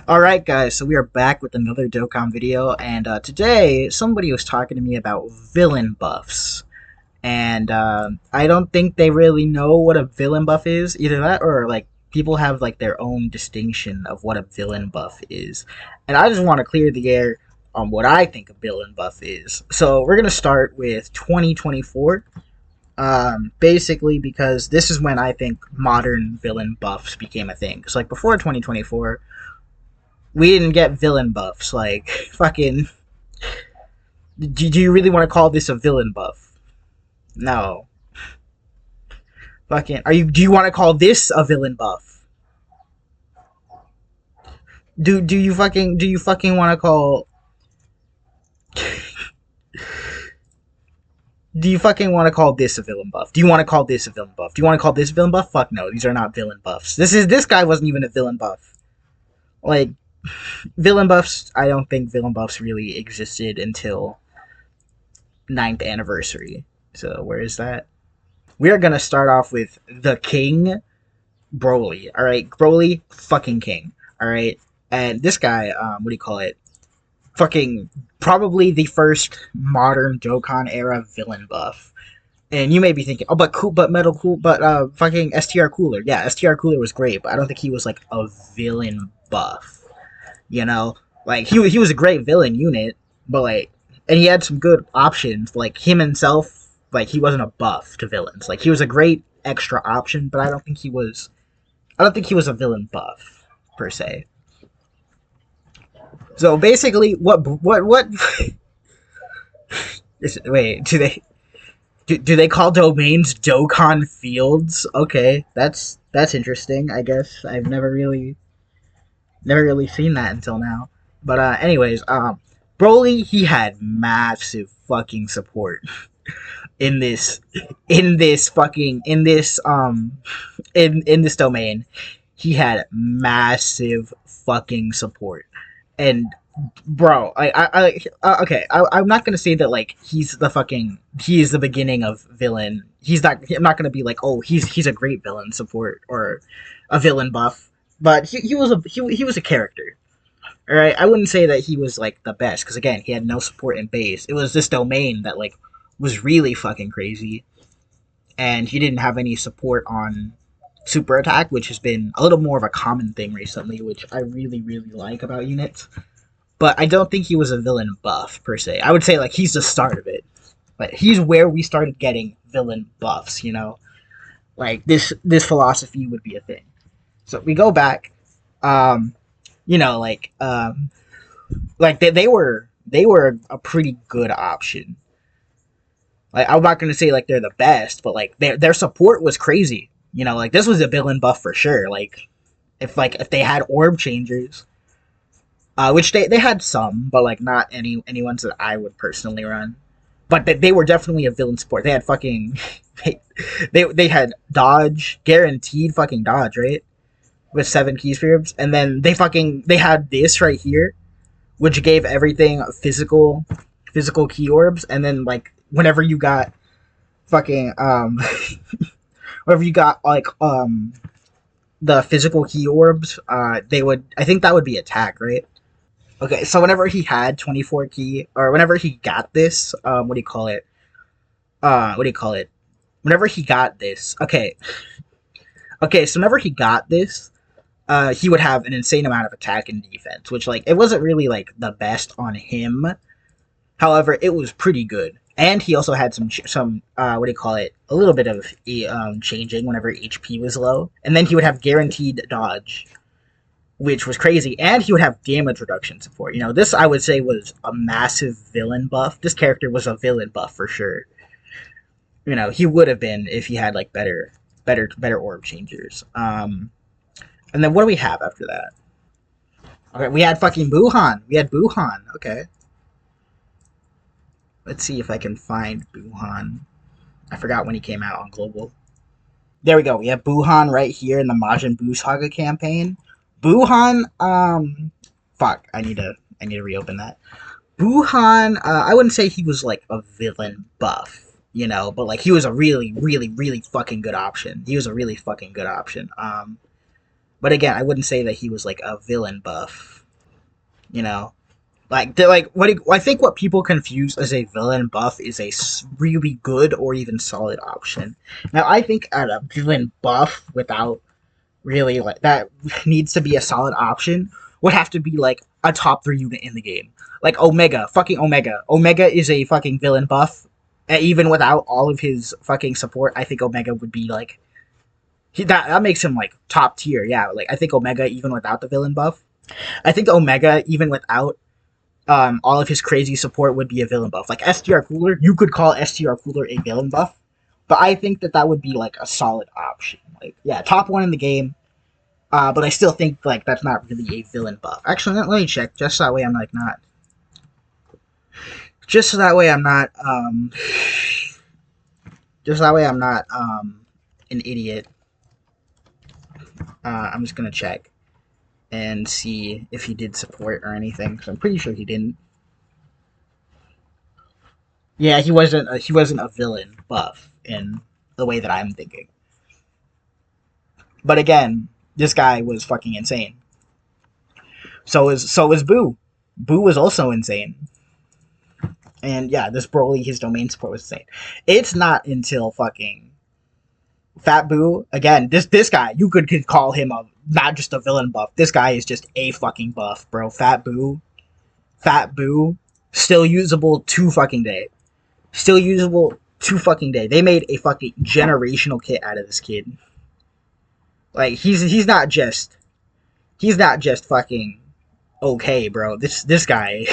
Alright guys, so we are back with another Dokkan video, and today somebody was talking to me about villain buffs. And I don't think they really know what a villain buff is, either that or like people have like their own distinction of what a villain buff is. And I just want to clear the air on what I think a villain buff is. So we're going to start with 2024. Basically because this is when I think modern villain buffs became a thing. Because like before 2024, we didn't get villain buffs. Like, fucking. Do you really want to call this a villain buff? No. Fucking. Do you want to call this a villain buff? Do you fucking want to call. Do you fucking want to call this a villain buff? Do you want to call this a villain buff? Do you want to call this a villain buff? Fuck no, these are not villain buffs. This guy wasn't even a villain buff. Like, villain buffs, I don't think villain buffs really existed until 9th anniversary. So where is that? We are going to start off with the King, Broly. Alright, Broly, fucking king. Alright, and this guy, what do you call it? Fucking probably the first modern Dokkan era villain buff. And you may be thinking, oh, but fucking STR Cooler. Yeah, STR Cooler was great, but I don't think he was like a villain buff. You know, like he was a great villain unit, but like, and he had some good options. Like him himself, like he wasn't a buff to villains. Like he was a great extra option, but I don't think he was a villain buff per se. So basically, what? Wait, do they call domains Dokkan fields? Okay, that's interesting. I guess I've never really seen that until now. But anyways, Broly, he had massive fucking support in this domain. He had massive fucking support. And bro, I'm not gonna say that like he is the beginning of villain. I'm not gonna be like, oh, he's a great villain support or a villain buff. But he was a character. Alright, I wouldn't say that he was like the best, because again, he had no support in base. It was this domain that like was really fucking crazy. And he didn't have any support on super attack, which has been a little more of a common thing recently, which I really, really like about units. But I don't think he was a villain buff per se. I would say like he's the start of it. Like he's where we started getting villain buffs, you know? Like this philosophy would be a thing. So we go back, you know, like they were a pretty good option. Like I'm not gonna say like they're the best, but like their support was crazy. You know, like this was a villain buff for sure. Like if they had orb changers, which they had some, but like not any ones that I would personally run. But they were definitely a villain support. They had fucking they had dodge, guaranteed fucking dodge, right? With 7 key spheres, and then they had this right here, which gave everything physical key orbs, and then like whenever you got fucking whenever you got like the physical key orbs, I think that would be attack, right? Okay, so whenever he had 24 key, or whenever he got this, what do you call it? Whenever he got this, okay, so whenever he got this, he would have an insane amount of attack and defense, which, like, it wasn't really, like, the best on him. However, it was pretty good. And he also had some a little bit of changing whenever HP was low. And then he would have guaranteed dodge, which was crazy. And he would have damage reduction support. You know, this, I would say, was a massive villain buff. This character was a villain buff for sure. You know, he would have been if he had, like, better orb changers. And then what do we have after that? Okay, we had fucking Buhan. We had Buhan. Okay. Let's see if I can find Buhan. I forgot when he came out on Global. There we go. We have Buhan right here in the Majin Buu Saga campaign. Buhan, fuck. I need to reopen that. Buhan, I wouldn't say he was like a villain buff, you know, but like he was a really, really, really fucking good option. But again, I wouldn't say that he was like a villain buff. You know, like they're like I think what people confuse as a villain buff is a really good or even solid option. Now I think at a villain buff without really like that needs to be a solid option would have to be like a top 3 unit in the game. Like Omega, fucking Omega. Omega is a fucking villain buff. Even without all of his fucking support, I think Omega would be like that makes him like top tier. Yeah, like I think Omega even without the villain buff. I think Omega even without all of his crazy support would be a villain buff. Like STR Cooler, you could call STR Cooler a villain buff, but I think that would be like a solid option. Like yeah, top 1 in the game. But I still think like that's not really a villain buff. Actually, let me check just so that way I'm like not. Just so that way I'm not. Just so that way I'm not an idiot. I'm just gonna check and see if he did support or anything. Because I'm pretty sure he didn't. Yeah, he wasn't a villain buff in the way that I'm thinking. But again, this guy was fucking insane. So was Boo. Boo was also insane. And yeah, this Broly, his domain support was insane. It's not until fucking Fat Boo, again, this guy, you could call him not just a villain buff. This guy is just a fucking buff, bro. Fat Boo, still usable to fucking day. Still usable to fucking day. They made a fucking generational kit out of this kid. Like he's not just fucking okay, bro. This guy,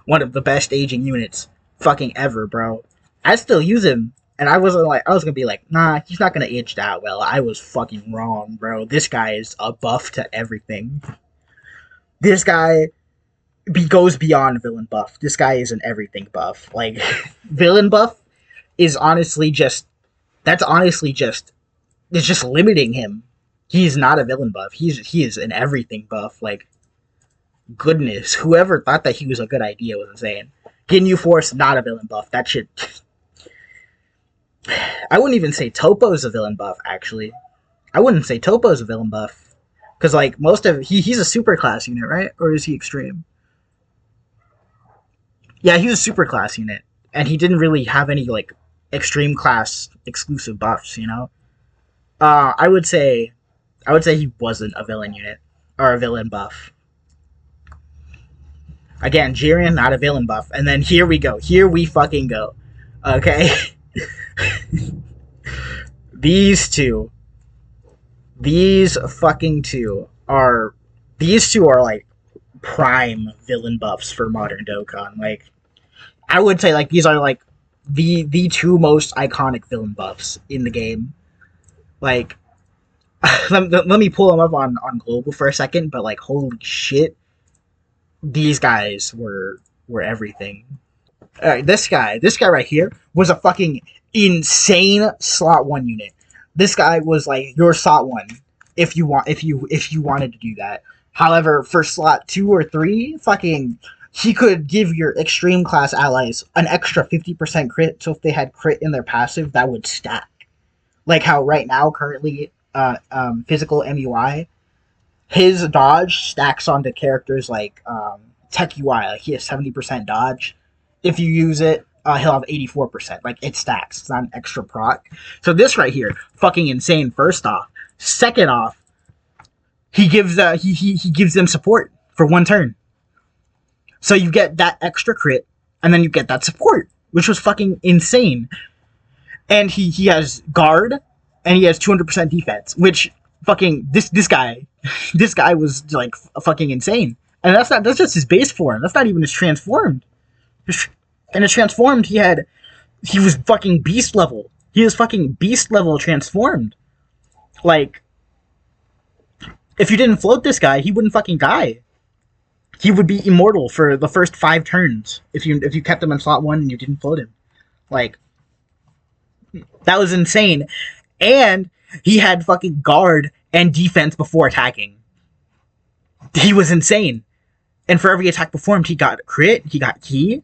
one of the best aging units fucking ever, bro. I still use him, and I was gonna be like, nah, he's not gonna age that well. I was fucking wrong, bro. This guy is a buff to everything. This guy goes beyond villain buff. This guy is an everything buff. Like villain buff is honestly just it's just limiting him. He's not a villain buff. He is an everything buff. Like goodness, whoever thought that he was a good idea was insane. Ginyu Force, not a villain buff. That shit. I wouldn't even say Topo's a villain buff. Actually, I wouldn't say Topo's a villain buff because like most of he's a super class unit, right? Or is he extreme? Yeah, he's a super class unit, and he didn't really have any like extreme class exclusive buffs. You know, I would say he wasn't a villain unit or a villain buff. Again, Jiren, not a villain buff. And then here we go. Here we fucking go. Okay? These two are like prime villain buffs for modern Dokkan. Like I would say like these are like the two most iconic villain buffs in the game. Like let me pull them up on global for a second, but like holy shit, these guys were everything. All right, this guy right here was a fucking insane slot 1 unit. This guy was like your slot 1 if you wanted to do that. However, for slot 2 or 3, fucking he could give your extreme class allies an extra 50% crit. So if they had crit in their passive, that would stack. Like how right now currently physical MUI, his dodge stacks onto characters like Tech UI. Like he has 70% dodge. If you use it, he'll have 84%. Like it stacks. It's not an extra proc. So this right here, fucking insane. First off, second off, he gives he gives them support for 1 turn. So you get that extra crit, and then you get that support, which was fucking insane. And he has guard, and he has 200% defense, which fucking this guy was like fucking insane. And that's just his base form. That's not even his transformed. And his transformed, he was fucking beast level. He was fucking beast level transformed. Like, if you didn't float this guy, he wouldn't fucking die. He would be immortal for the first 5 turns if you kept him in slot 1 and you didn't float him. Like, that was insane. And he had fucking guard and defense before attacking. He was insane. And for every attack performed, he got crit, he got key.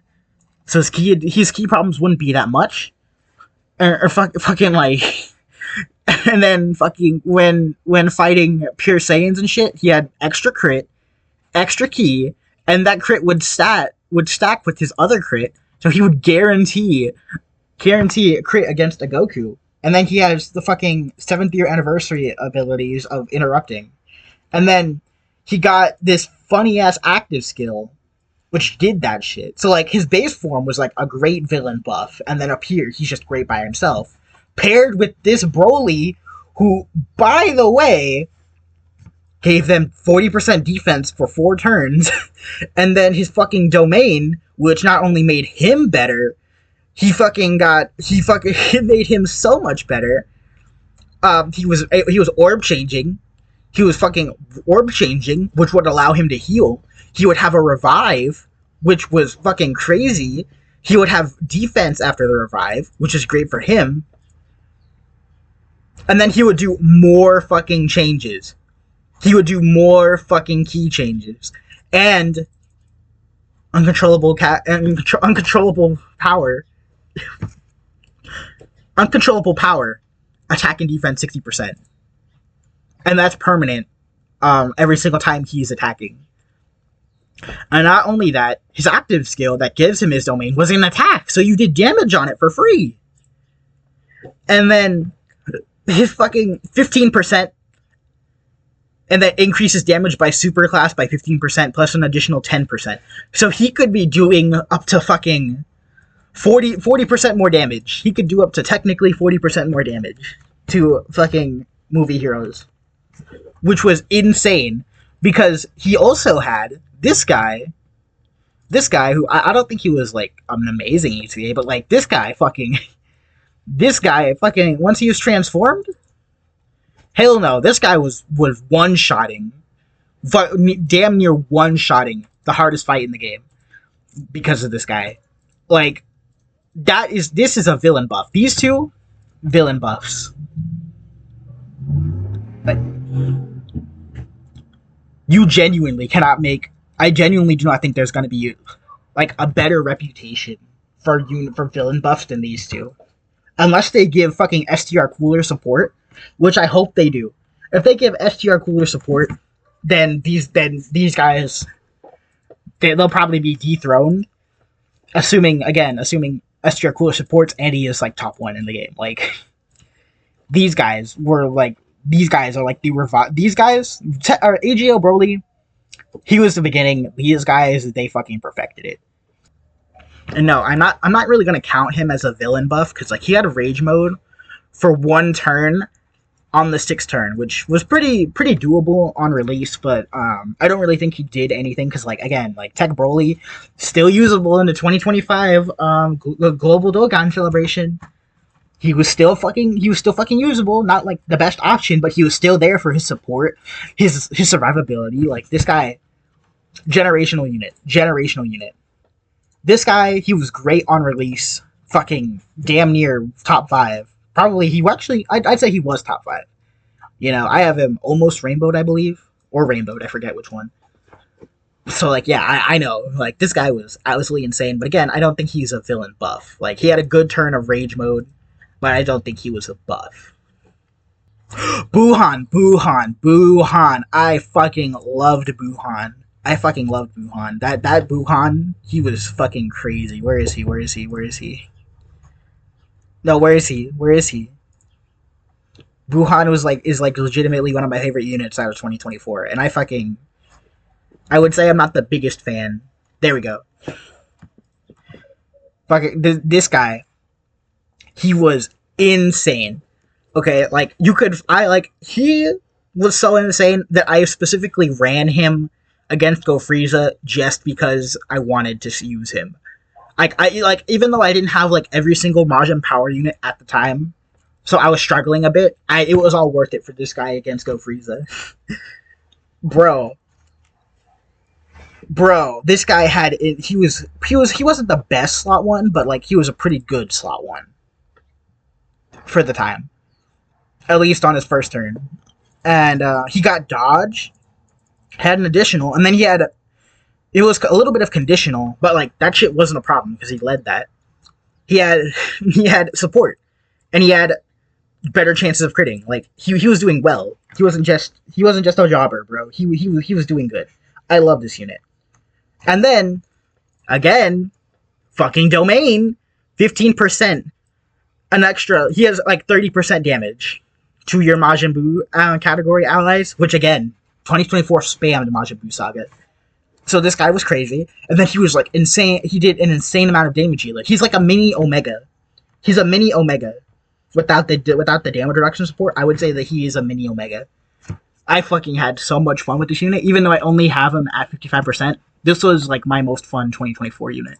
So his key problems wouldn't be that much. Or fucking like... And then fucking when fighting pure Saiyans and shit, he had extra crit, extra key, and that crit would stack with his other crit, so he would guarantee a crit against a Goku. And then he has the fucking 7th year anniversary abilities of interrupting. And then he got this funny ass active skill which did that shit. So like his base form was like a great villain buff, and then up here he's just great by himself. Paired with this Broly, who, by the way, gave them 40% defense for 4 turns, and then his fucking domain, which not only made him better, he made him so much better. He was orb changing. He was fucking orb changing, which would allow him to heal. He would have a revive, which was fucking crazy. He would have defense after the revive, which is great for him. And then he would do more fucking changes. He would do more fucking key changes. And uncontrollable power. Uncontrollable power. Attack and defense 60%. And that's permanent every single time he's attacking. And not only that, his active skill that gives him his domain was an attack, so you did damage on it for free. And then his fucking 15%, and that increases damage by superclass by 15% plus an additional 10%. So he could be doing up to fucking 40% more damage. He could do up to technically 40% more damage to fucking movie heroes. Which was insane, because he also had this guy who I don't think he was like an amazing ETA, but like this guy fucking once he was transformed, hell no, this guy was one-shotting, damn near one-shotting the hardest fight in the game because of this guy. Like, this is a villain buff. These two villain buffs. But you genuinely cannot make. I genuinely do not think there's going to be like a better reputation for villain buffs than these two, unless they give fucking STR cooler support, which I hope they do. If they give STR cooler support, then these guys they'll probably be dethroned. Assuming STR cooler supports and he is like top 1 in the game. Like these guys are like the revive. These guys are AGO Broly. He was the beginning. These guys, they fucking perfected it. And no, I'm not really gonna count him as a villain buff, because like he had a rage mode for 1 turn on the 6th turn, which was pretty doable on release, but I don't really think he did anything, because like again, like Tech Broly still usable in the 2025 global Dokkan celebration. He was still fucking usable, not like the best option, but he was still there for his support, his survivability. Like this guy, generational unit. This guy, he was great on release, fucking damn near top 5. Probably I'd say he was top 5. You know, I have him almost rainbowed, I believe, or rainbowed, I forget which one. So like, yeah, I know, like this guy was absolutely insane. But again, I don't think he's a villain buff. Like he had a good turn of rage mode, but I don't think he was a buff. Buhan. I fucking loved Buhan. That Buhan, he was fucking crazy. Where is he? No, where is he? Buhan is legitimately one of my favorite units out of 2024, and I would say I'm not the biggest fan. There we go. Fucking this guy, he was insane. Okay, like he was so insane that I specifically ran him against Go Frieza just because I wanted to use him. I even though I didn't have like every single Majin power unit at the time, so I was struggling a bit. It was all worth it for this guy against Go Frieza. Bro, this guy he wasn't the best slot 1, but like he was a pretty good slot 1 for the time, at least on his first turn. And he got dodge, had an additional, and then it was a little bit of conditional, but like that shit wasn't a problem because he led that. He had support, and he had better chances of critting. Like he was doing well. He wasn't just a jobber, bro. He was doing good. I love this unit. And then again, fucking domain, 15%, an extra. He has like 30% damage to your Majin Buu category allies, which again, 2024 spammed Majin Buu Saga. So this guy was crazy, and then he was like insane. He did an insane amount of damage. He's like a mini Omega. He's a mini Omega. Without the damage reduction support, I would say that he is a mini Omega. I fucking had so much fun with this unit, even though I only have him at 55%. This was like my most fun 2024 unit.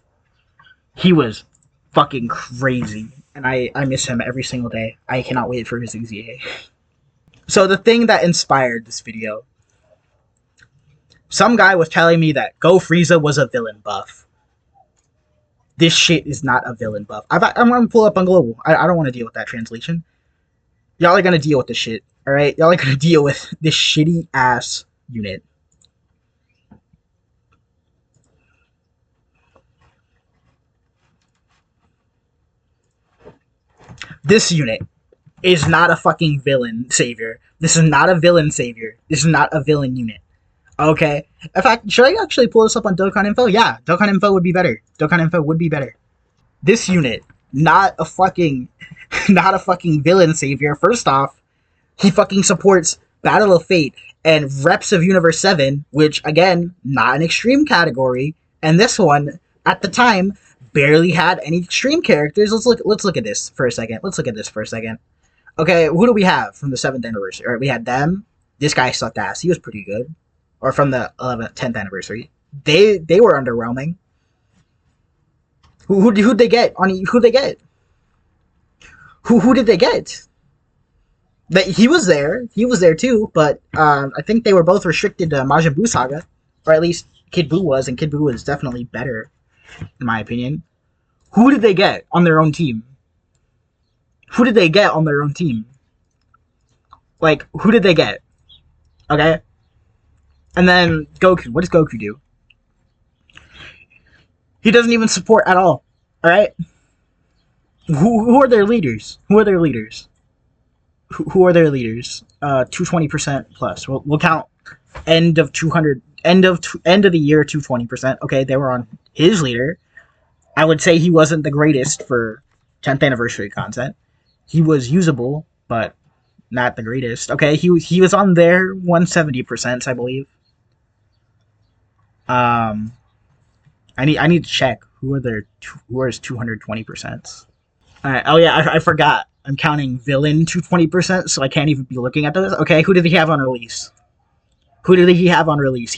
He was fucking crazy, and I miss him every single day. I cannot wait for his XZA. So the thing that inspired this video, some guy was telling me that Go Frieza was a villain buff. This shit is not a villain buff. I'm gonna pull up on global. I don't want to deal with that translation. Y'all are gonna deal with this shit, alright? Y'all are gonna deal with this shitty ass unit. This unit is not a fucking villain savior. This is not a villain savior. This is not a villain unit. Okay? In fact, should I actually pull this up on Dokkan Info? Yeah, Dokkan Info would be better. Dokkan Info would be better. This unit, not a fucking villain savior. First off, he fucking supports Battle of Fate and Reps of Universe 7, which, again, not an extreme category. And this one, at the time, barely had any extreme characters. Let's look at this for a second. Okay, who do we have from the 7th anniversary? All right, we had them. This guy sucked ass. He was pretty good. Or from the 10th anniversary. They were underwhelming. Who'd they get? Who'd they get? Who did they get? He was there. He was there too, but I think they were both restricted to Majin Buu Saga. Or at least Kid Buu was, and Kid Buu was definitely better, in my opinion. Who did they get on their own team? Who did they get on their own team? Like, who did they get? Okay? And then Goku. What does Goku do? He doesn't even support at all. Alright? Who are their leaders? Who are their leaders? 220% plus. We'll count end of the year 220%. Okay, they were on his leader. I would say he wasn't the greatest for 10th anniversary content. He was usable, but not the greatest. Okay, he was on their 170%, I believe. I need to check who are his 220%. Alright, oh yeah, I forgot. I'm counting villain 220%, so I can't even be looking at those. Okay, who did he have on release? He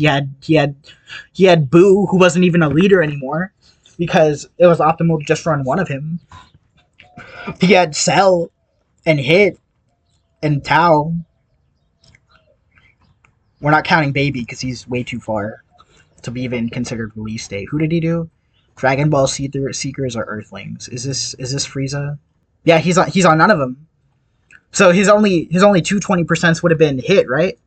had Boo, who wasn't even a leader anymore, because it was optimal to just run one of him. He had Cell and Hit and Tao. We're not counting Baby because he's way too far to be even considered release date. Who did he do? Dragon Ball Seekers or Earthlings? Is this Frieza? Yeah, he's on none of them. So his only 220% would have been Hit, right?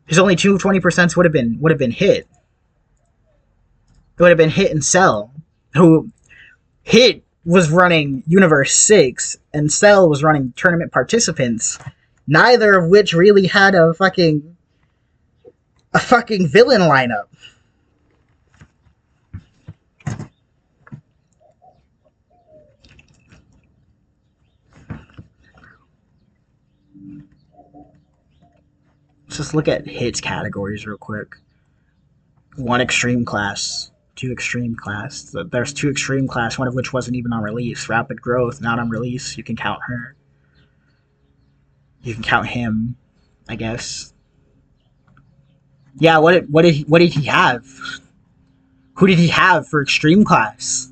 His only 220% would have been Hit. It would have been Hit and Cell. Who Hit was running Universe 6 and Cell was running Tournament Participants, neither of which really had a fucking villain lineup. Let's just look at hits categories real quick. 1 extreme class, 2 extreme class. There's 2 extreme class, one of which wasn't even on release. Rapid growth, not on release. You can count her. You can count him, I guess. Yeah, what did he have? Who did he have for extreme class?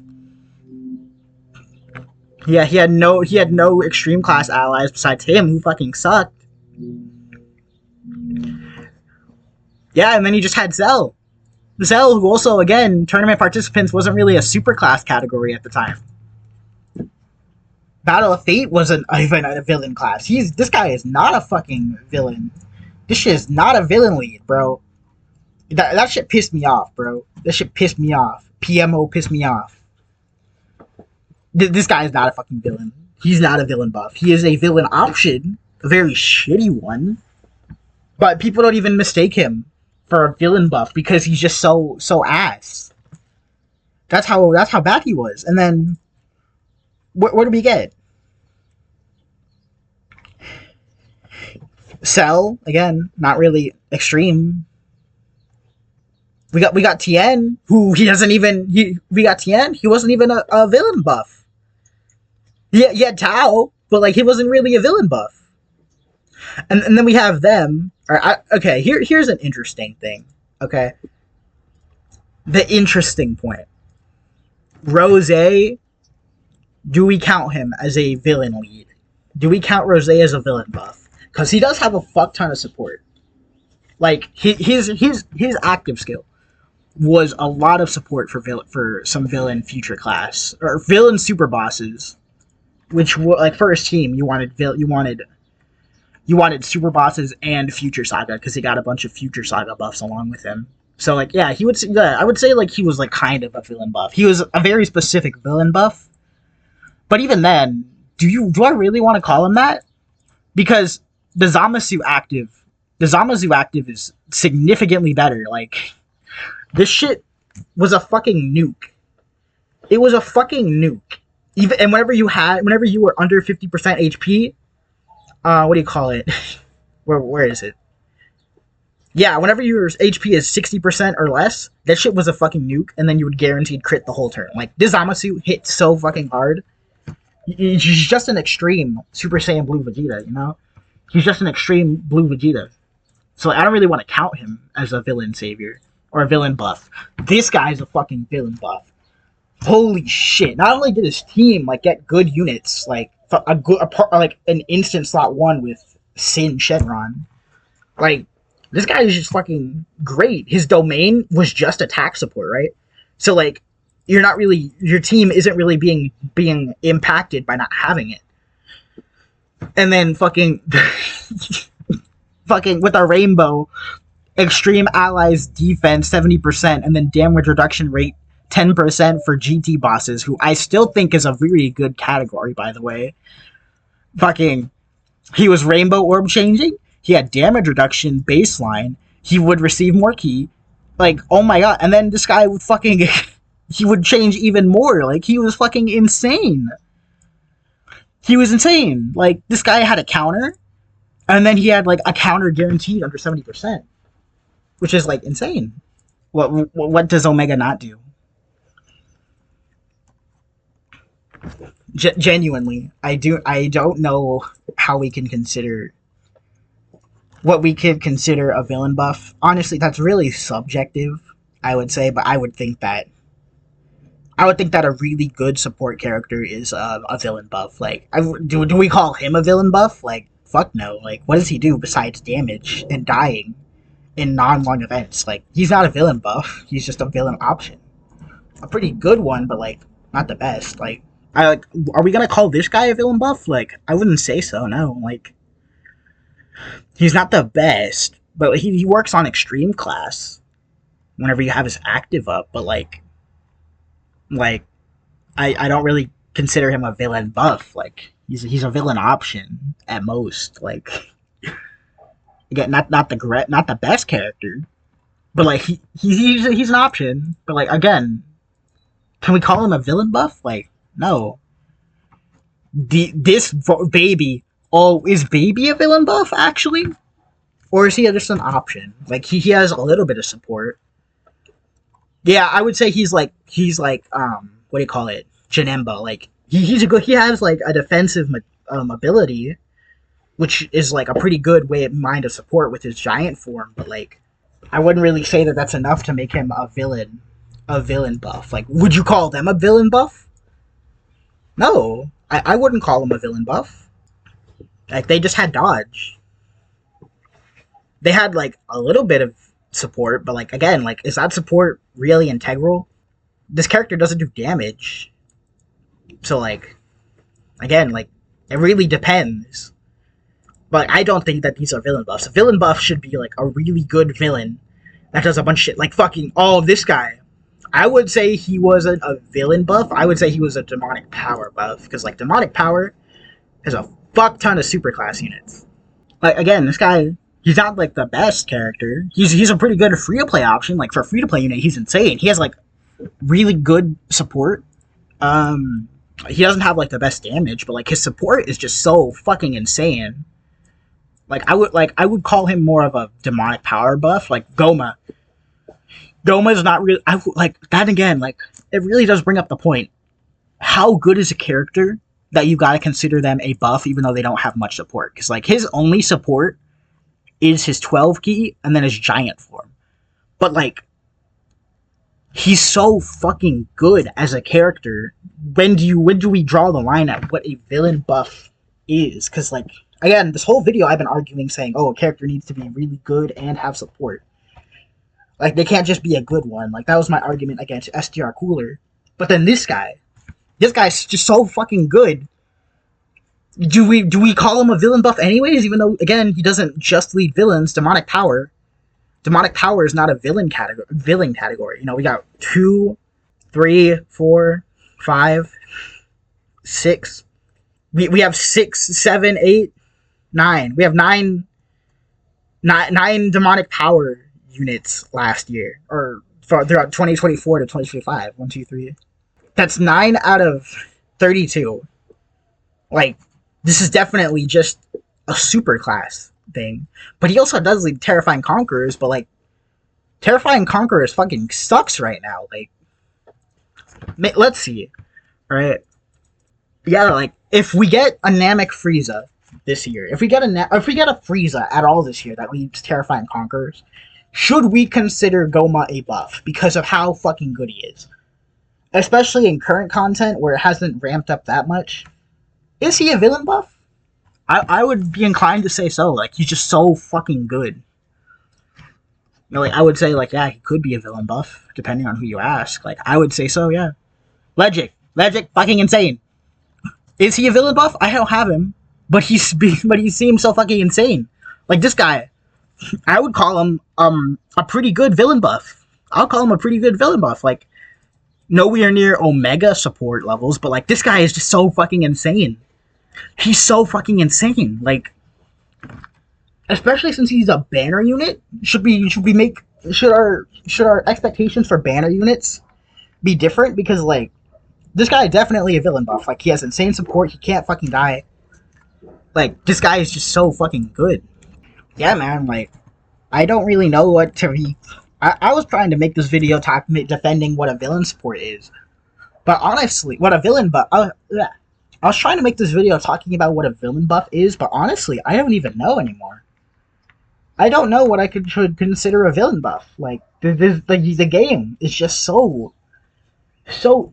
Yeah, he had no extreme class allies besides him, who fucking sucked. Yeah, and then he just had Cell. Cell, who also, again, Tournament Participants wasn't really a super class category at the time. Battle of Fate wasn't even a villain class. This guy is not a fucking villain. This shit is not a villain lead, bro. That shit pissed me off, bro. That shit pissed me off. PMO pissed me off. This guy is not a fucking villain. He's not a villain buff. He is a villain option, a very shitty one. But people don't even mistake him for a villain buff because he's just so ass. That's how bad he was. And then what did we get? Cell again, not really extreme. We got Tien, who he doesn't even. We got Tien. He wasn't even a villain buff. Yeah, he had Tao, but like he wasn't really a villain buff. And then we have them. Okay, here's an interesting thing. Okay, the interesting point. Rose, do we count him as a villain lead? Do we count Rose as a villain buff? Because he does have a fuck ton of support. Like his active skill was a lot of support for some villain future class or villain super bosses, which like for his team you wanted super bosses and future saga because he got a bunch of future saga buffs along with him. So like yeah, I would say like he was like kind of a villain buff. He was a very specific villain buff. But even then, do I really want to call him that? Because the Zamasu active is significantly better. Like this shit was a fucking nuke. It was a fucking nuke. And whenever you were under 50% HP, what do you call it? Where is it? Yeah, whenever your HP is 60% or less, that shit was a fucking nuke, and then you would guaranteed crit the whole turn. Like, this Zamasu hit so fucking hard. He's just an extreme Super Saiyan Blue Vegeta, you know? He's just an extreme Blue Vegeta. So I don't really want to count him as a villain savior or a villain buff. This guy's a fucking villain buff. Holy shit! Not only did his team like get good units, like like an instant slot 1 with Sin Shenron, like this guy is just fucking great. His domain was just attack support, right? So like your team isn't really being impacted by not having it. And then fucking with a rainbow, extreme allies defense 70%, and then damage reduction rate 10% for GT bosses, who I still think is a really good category, by the way. Fucking, he was rainbow orb changing. He had damage reduction baseline. He would receive more ki. Like, oh my god. And then this guy would fucking, he would change even more. Like, he was fucking insane. He was insane. Like, this guy had a counter, and then he had, like, a counter guaranteed under 70%. Which is, like, insane. What does Omega not do? Genuinely, I don't know how we can consider what we could consider a villain buff. Honestly, that's really subjective, I would say, but I would think that a really good support character is a villain buff. Like, do we call him a villain buff? Like, fuck no. Like, what does he do besides damage and dying in non-long events? Like, he's not a villain buff. He's just a villain option. A pretty good one, but, like, not the best. Like, are we gonna call this guy a villain buff? Like, I wouldn't say so, no. Like, he's not the best, but he works on extreme class whenever you have his active up, but, like, I don't really consider him a villain buff. Like, he's a villain option at most. Like, again, not the best character, but like he's an option. But like, again, can we call him a villain buff? Like, no. This baby. Oh, is baby a villain buff actually, or is he just an option? Like he has a little bit of support. Yeah, I would say he's like what do you call it? Janemba. Like he has like a defensive ability, which is like a pretty good way of mind of support with his giant form. But like, I wouldn't really say that that's enough to make him a villain buff. Like, would you call them a villain buff? No, I wouldn't call them a villain buff. Like, they just had dodge. They had like a little bit of support, but like, again, like, is that support really integral? This character doesn't do damage. So like, again, like, it really depends. But I don't think that these are villain buffs. A villain buff should be like a really good villain that does a bunch of shit. Like fucking, oh, this guy. I would say he wasn't a villain buff. I would say he was a demonic power buff. Because like demonic power has a fuck ton of superclass units. Like, again, this guy, he's not like the best character. He's a pretty good free to play option. Like, for a free to play unit, he's insane. He has like really good support. He doesn't have like the best damage, but like his support is just so fucking insane. Like I would call him more of a demonic power buff, like Goma. Goma is not really like that again. Like it really does bring up the point: how good is a character that you got to consider them a buff, even though they don't have much support? Because like his only support is his 12 key and then his giant form, but like he's so fucking good as a character. When do we draw the line at what a villain buff is? Because like again, this whole video I've been arguing saying, oh, a character needs to be really good and have support. Like they can't just be a good one. Like that was my argument against STR Cooler. But then this guy's just so fucking good. Do we call him a villain buff anyways? Even though again he doesn't just lead villains. Demonic power is not a villain category. You know, we got 2, 3, 4, 5, 6. We have 6, 7, 8, 9. We have nine demonic power units last year, or throughout 2024 to 2025. 1, 2, 3. That's 9 out of 32. Like, this is definitely just a super class thing. But he also does lead Terrifying Conquerors, but like Terrifying Conquerors fucking sucks right now. Like, let's see. Right? Yeah, like if we get a Namek Frieza this year, if we get a Frieza at all this year that leads Terrifying Conquerors, should we consider Goma a buff because of how fucking good he is? Especially in current content where it hasn't ramped up that much. Is he a villain buff? I would be inclined to say so. Like, he's just so fucking good. You know, like, I would say, like, yeah, he could be a villain buff, depending on who you ask. Like, I would say so, yeah. Legic, fucking insane. Is he a villain buff? I don't have him, but he seems so fucking insane. Like, this guy, I would call him a pretty good villain buff. I'll call him a pretty good villain buff. Like, nowhere near Omega support levels, but like, this guy is just so fucking insane. He's so fucking insane. Like, especially since he's a banner unit, should our expectations for banner units be different? Because like, this guy is definitely a villain buff. Like, he has insane support. He can't fucking die. Like, this guy is just so fucking good. Yeah, man. Like, I don't really know what to be. I was trying to make this video defending what a villain support is, but honestly, what a villain buff. I was trying to make this video talking about what a villain buff is, but honestly, I don't even know anymore. I don't know what I should consider a villain buff. Like, the game is just so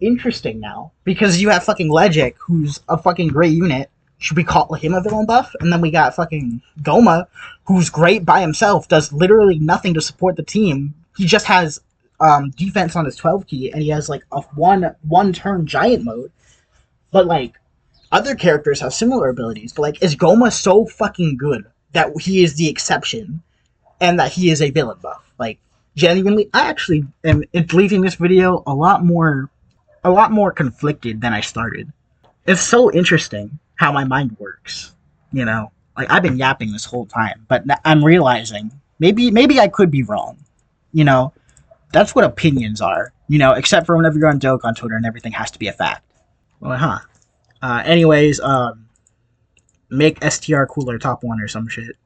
interesting now, because you have fucking Legic, who's a fucking great unit. Should we call him a villain buff? And then we got fucking Goma, who's great by himself, does literally nothing to support the team. He just has defense on his 12 key, and he has like a one turn giant mode. But like, other characters have similar abilities. But like, is Goma so fucking good that he is the exception, and that he is a villain buff? Like, genuinely, I actually am leaving this video a lot more conflicted than I started. It's so interesting how my mind works, you know? Like, I've been yapping this whole time, but I'm realizing maybe I could be wrong, you know? That's what opinions are, you know, except for whenever you're on Dokkan on Twitter and everything has to be a fact. Well, anyways, make STR Cooler top 1 or some shit.